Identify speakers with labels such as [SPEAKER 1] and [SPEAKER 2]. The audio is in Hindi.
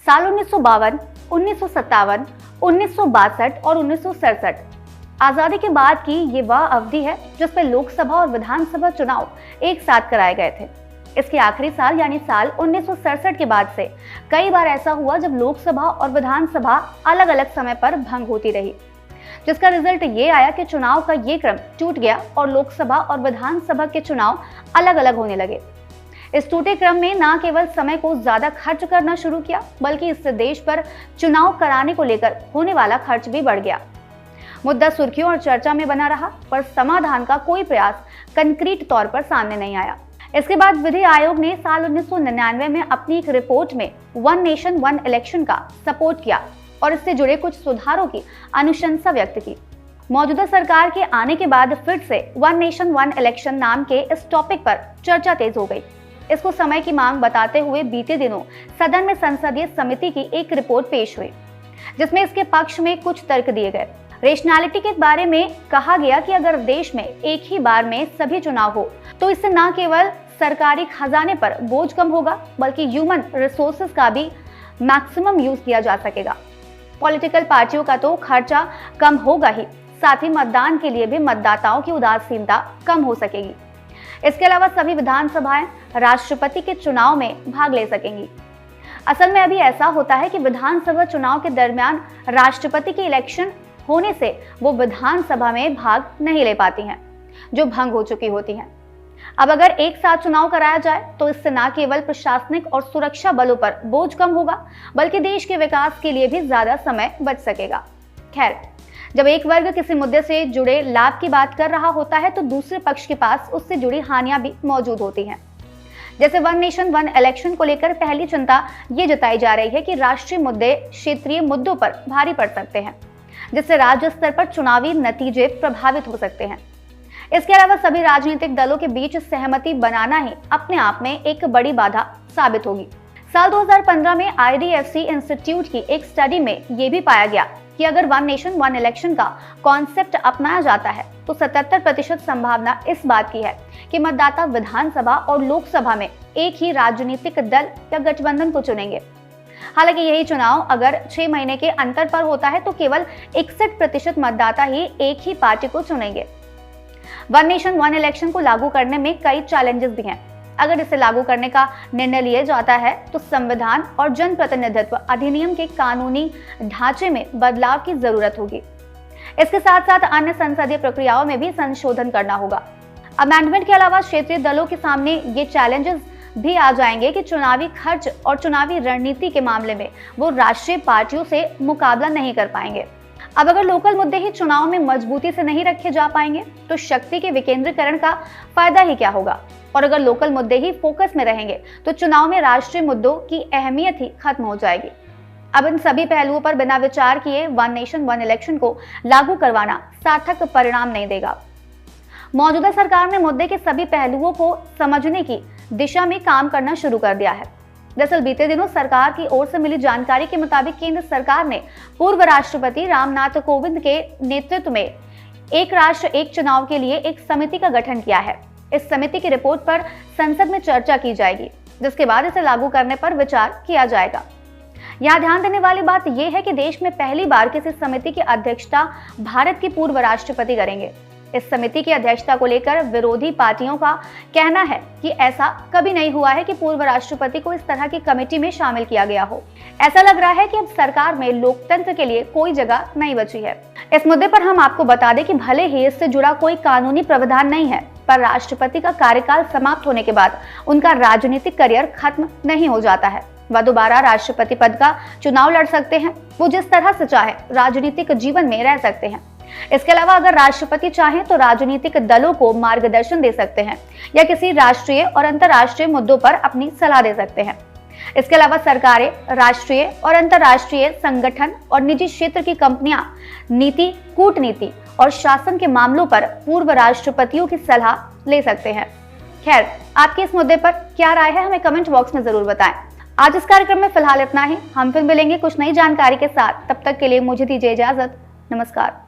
[SPEAKER 1] साल 1952, 1957, 1962 और 1967 आजादी के बाद की ये वह अवधि है जिस पर लोकसभा और विधानसभा चुनाव एक साथ कराए गए थे। इसके आखिरी साल यानी साल 1967 के बाद से कई बार ऐसा हुआ जब लोकसभा और विधानसभा अलग अलग समय पर भंग होती रही, जिसका रिजल्ट ये आया कि चुनाव का ये क्रम टूट गया और लोकसभा और विधानसभा के चुनाव अलग अलग होने लगे। इस टूटे क्रम में न केवल समय को ज्यादा खर्च करना शुरू किया, बल्कि इससे देश पर चुनाव कराने को लेकर होने वाला खर्च भी बढ़ गया। मुद्दा सुर्खियों और चर्चा में बना रहा, पर समाधान का कोई प्रयास कंक्रीट तौर पर सामने नहीं आया। इसके बाद विधि आयोग ने साल 1999 में अपनी एक रिपोर्ट में वन नेशन वन इलेक्शन का सपोर्ट किया और इससे जुड़े कुछ सुधारों की अनुशंसा व्यक्त की। मौजूदा सरकार के आने के बाद फिर से वन नेशन वन इलेक्शन नाम के इस टॉपिक पर चर्चा तेज हो गई। इसको समय की मांग बताते हुए बीते दिनों सदन में संसदीय समिति की एक रिपोर्ट पेश हुई, जिसमें इसके पक्ष में कुछ तर्क दिए गए। रेशनैलिटी के बारे में कहा गया कि अगर देश में एक ही बार में सभी चुनाव हो तो इससे न केवल सरकारी खजाने पर बोझ कम होगा, बल्कि ह्यूमन रिसोर्सेज का भी मैक्सिमम यूज किया जा सकेगा। पॉलिटिकल पार्टियों का तो खर्चा कम होगा ही, साथ ही मतदान के लिए भी मतदाताओं की उदासीनता कम हो सकेगी। इसके अलावा सभी विधानसभाएं राष्ट्रपति के चुनाव में भाग ले सकेंगी। असल में अभी ऐसा होता है कि विधानसभा चुनाव के दरमियान राष्ट्रपति की इलेक्शन होने से वो विधानसभा में भाग नहीं ले पाती हैं, जो भंग हो चुकी होती हैं। अब अगर एक साथ चुनाव कराया जाए तो इससे न केवल प्रशासनिक और सुरक्षा बलों पर बोझ कम होगा, बल्कि देश के विकास के लिए भी ज्यादा समय बच सकेगा। खैर, जब एक वर्ग किसी मुद्दे से जुड़े लाभ की बात कर रहा होता है तो दूसरे पक्ष के पास उससे जुड़ी हानियां भी मौजूद होती हैं। जैसे वन नेशन वन इलेक्शन को लेकर पहली चिंता ये जताई जा रही है कि राष्ट्रीय मुद्दे क्षेत्रीय मुद्दों पर भारी पड़ सकते हैं, जिससे राज्य स्तर पर चुनावी नतीजे प्रभावित हो सकते हैं। इसके अलावा सभी राजनीतिक दलों के बीच सहमति बनाना ही अपने आप में एक बड़ी बाधा साबित होगी। साल 2015 में IDFC इंस्टीट्यूट की एक स्टडी में यह भी पाया गया कि अगर वन नेशन वन इलेक्शन का कॉन्सेप्ट अपनाया जाता है तो 77% संभावना इस बात की है कि मतदाता विधानसभा और लोकसभा में एक ही राजनीतिक दल या गठबंधन को चुनेंगे। हालांकि यही चुनाव अगर 6 महीने के अंतर पर होता है तो केवल 61% मतदाता ही एक ही पार्टी को चुनेंगे। वन नेशन वन इलेक्शन को लागू करने में कई चैलेंजेस भी हैं। अगर इसे लागू करने का निर्णय लिया जाता है तो संविधान और जनप्रतिनिधित्व अधिनियम के कानूनी ढांचे में बदलाव की जरूरत होगी। इसके साथ साथ अन्य संसदीय प्रक्रियाओं में भी संशोधन करना होगा। अमेंडमेंट के अलावा क्षेत्रीय दलों के सामने ये चैलेंजेस भी आ जाएंगे कि चुनावी खर्च और चुनावी रणनीति के मामले में वो राष्ट्रीय पार्टियों से मुकाबला नहीं कर पाएंगे। अब अगर लोकल मुद्दे ही चुनाव में मजबूती से नहीं रखे जा पाएंगे तो शक्ति के विकेंद्रीकरण का फायदा ही क्या होगा, और अगर लोकल मुद्दे ही फोकस में रहेंगे तो चुनाव में राष्ट्रीय मुद्दों की अहमियत ही खत्म हो जाएगी। अब इन सभी पहलुओं पर बिना विचार किए वन नेशन वन इलेक्शन को लागू करवाना सार्थक परिणाम नहीं देगा। मौजूदा सरकार ने मुद्दे के सभी पहलुओं को समझने की दिशा में काम करना शुरू कर दिया है। दरअसल बीते दिनों सरकार की ओर से मिली जानकारी के मुताबिक केंद्र सरकार ने पूर्व राष्ट्रपति रामनाथ कोविंद के नेतृत्व में एक राष्ट्र एक चुनाव के लिए एक समिति का गठन किया है। इस समिति की रिपोर्ट पर संसद में चर्चा की जाएगी, जिसके बाद इसे लागू करने पर विचार किया जाएगा। यहाँ ध्यान देने वाली बात यह है कि देश में पहली बार किसी समिति की अध्यक्षता भारत के पूर्व राष्ट्रपति करेंगे। इस समिति की अध्यक्षता को लेकर विरोधी पार्टियों का कहना है कि ऐसा कभी नहीं हुआ है कि पूर्व राष्ट्रपति को इस तरह की कमेटी में शामिल किया गया हो। ऐसा लग रहा है कि अब सरकार में लोकतंत्र के लिए कोई जगह नहीं बची है। इस मुद्दे पर हम आपको बता दें कि भले ही इससे जुड़ा कोई कानूनी प्रावधान नहीं है, पर राष्ट्रपति का कार्यकाल समाप्त होने के बाद उनका राजनीतिक करियर खत्म नहीं हो जाता है। वह दोबारा राष्ट्रपति पद का चुनाव लड़ सकते हैं। वो जिस तरह से चाहे राजनीतिक जीवन में रह सकते हैं। इसके अलावा अगर राष्ट्रपति चाहें तो राजनीतिक दलों को मार्गदर्शन दे सकते हैं या किसी राष्ट्रीय और अंतर्राष्ट्रीय मुद्दों पर अपनी सलाह दे सकते हैं। इसके अलावा सरकारें, राष्ट्रीय और अंतर्राष्ट्रीय संगठन और निजी क्षेत्र की कंपनियां नीति, कूटनीति और शासन के मामलों पर पूर्व राष्ट्रपतियों की सलाह ले सकते हैं। खैर, आपकी इस मुद्दे पर क्या राय है, हमें कमेंट बॉक्स में जरूर बताएं। आज इस कार्यक्रम में फिलहाल इतना ही। हम फिर मिलेंगे कुछ नई जानकारी के साथ। तब तक के लिए मुझे दीजिए इजाजत। नमस्कार।